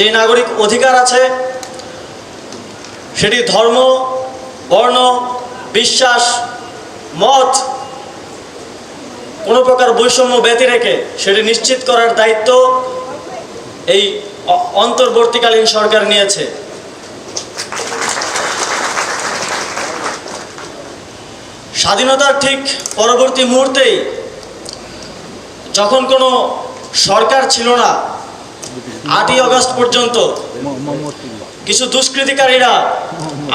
যে নাগরিক অধিকার আছে সেটি ধর্ম, বর্ণ, বিশ্বাস, মত কোনো প্রকার বৈষম্য ব্যতি রেখে সেটি নিশ্চিত করার দায়িত্ব এই অন্তর্বর্তীকালীন সরকার নিয়েছে। স্বাধীনতার ঠিক পরবর্তী মুহূর্তেই যখন কোনো সরকার ছিল না, 8ই আগস্ট পর্যন্ত কিছু দুষ্কৃতিকারীরা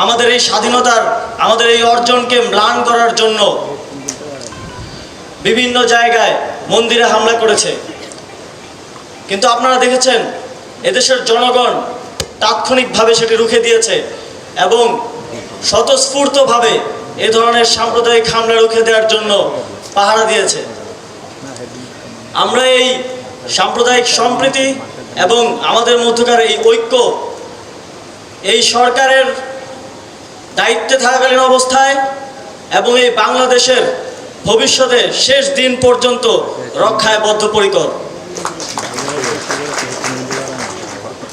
আমাদের এই স্বাধীনতার, আমাদের এই অর্জনকে ম্লান করার জন্য বিভিন্ন জায়গায় মন্দিরে হামলা করেছে। কিন্তু আপনারা দেখেছেন এদেশের জনগণ তাৎক্ষণিকভাবে সেটি রুখে দিয়েছে এবং স্বতঃস্ফূর্তভাবে এ ধরনের সাম্প্রদায়িক হামলা রুখে দেওয়ার জন্য পাহারা দিয়েছে। আমরা এই সাম্প্রদায়িক সম্প্রীতি এবং আমাদের মধ্যকার এই ঐক্য এই সরকারের দায়িত্বে থাকাকালীন অবস্থায় এবং এই বাংলাদেশের ভবিষ্যতে শেষ দিন পর্যন্ত রক্ষায় বদ্ধপরিকর।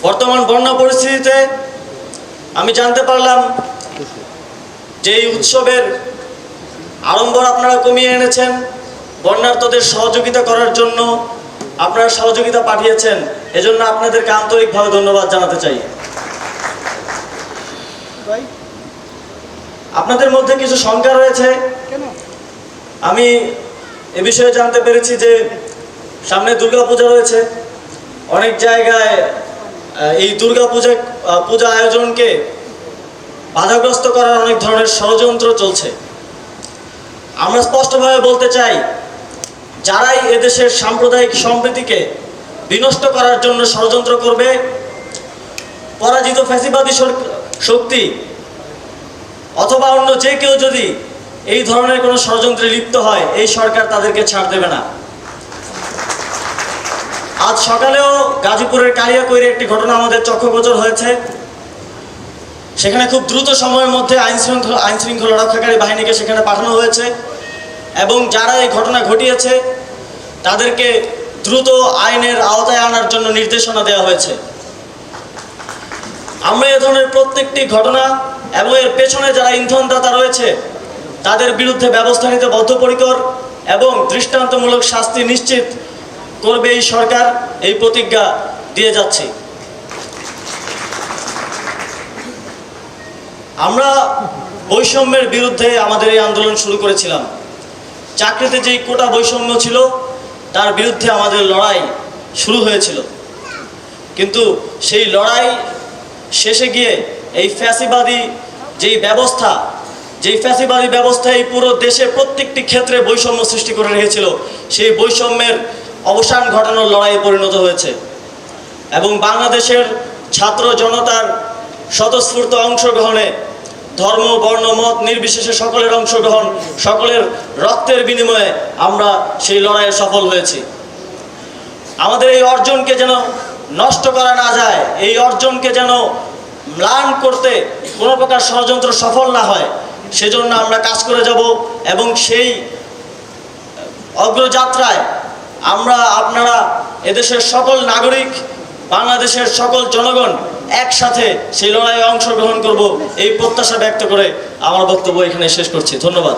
বর্তমান বন্যা পরিস্থিতিতে আমি জানতে পারলাম যে এই উৎসবের আড়ম্বর আপনারা কমিয়ে এনেছেন, বন্যার্তদের সহযোগিতা করার জন্য আপনারা সহযোগিতা পাঠিয়েছেন, এজন্য আপনাদেরকে আন্তরিকভাবে ধন্যবাদ জানাতে চাই। আপনাদের মধ্যে কিছু শঙ্কা রয়েছে, আমি এ বিষয়ে জানতে পেরেছি যে সামনে দুর্গাপূজা রয়েছে। অনেক জায়গায় এই পূজা আয়োজনকে বাধাগ্রস্ত করার অনেক ধরনের ষড়যন্ত্র চলছে। আমরা স্পষ্টভাবে বলতে চাই, যারাই এদেশের সাম্প্রদায়িক সম্প্রীতিকে বিনষ্ট করার জন্য ষড়যন্ত্র করবে, পরাজিত ফ্যাসিবাদী শক্তি অথবা অন্য যে কেউ যদি এই ধরনের কোনো ষড়যন্ত্রে লিপ্ত হয়, এই সরকার তাদেরকে ছাড় দেবে না। আজ সকালেও গাজীপুরের কালিয়াকৈরে একটি ঘটনা আমাদের চক্ষুগোচর হয়েছে। সেখানে খুব দ্রুত সময়ের মধ্যে আইন শৃঙ্খলা রক্ষাকারী বাহিনীকে সেখানে পাঠানো হয়েছে এবং যারা এই ঘটনা ঘটিয়েছে তাদেরকে দ্রুত আইনের আওতায় আনার জন্য নির্দেশনা দেওয়া হয়েছে। আমরা এ ধরনের প্রত্যেকটি ঘটনা এবং এর পেছনে যারা ইন্ধনদাতা রয়েছে তাদের বিরুদ্ধে ব্যবস্থা নিতে বদ্ধপরিকর এবং দৃষ্টান্তমূলক শাস্তি নিশ্চিত করবে এই সরকার, এই প্রতিজ্ঞা দিয়ে যাচ্ছে। আমরা বৈষম্যের বিরুদ্ধে আমাদের এই আন্দোলন শুরু করেছিলাম। চাকরিতে যেই কোটা বৈষম্য ছিল তার বিরুদ্ধে আমাদের লড়াই শুরু হয়েছিল, কিন্তু সেই লড়াই শেষে গিয়ে এই ফ্যাসিবাদী ব্যবস্থা এই পুরো দেশে প্রত্যেকটি ক্ষেত্রে বৈষম্য সৃষ্টি করে রেখেছিল, সেই বৈষম্যের অবসান ঘটানোর লড়াইয়ে পরিণত হয়েছে এবং বাংলাদেশের ছাত্র জনতার স্বতঃস্ফূর্ত অংশগ্রহণে, ধর্ম, বর্ণ, মত নির্বিশেষে সকলের অংশগ্রহণ, সকলের রক্তের বিনিময়ে আমরা সেই লড়াইয়ে সফল হয়েছি। আমাদের এই অর্জনকে যেন নষ্ট করা না যায়, এই অর্জনকে যেন ম্লান করতে কোনো প্রকার ষড়যন্ত্র সফল না হয়, সেজন্য আমরা কাজ করে যাব এবং সেই অগ্রযাত্রায় আপনারা এদেশের সকল নাগরিক, বাংলাদেশের সকল জনগণ একসাথে সেই লড়াইয়ে অংশগ্রহণ করব, এই প্রত্যাশা ব্যক্ত করে আমার বক্তব্য এখানে শেষ করছি। ধন্যবাদ।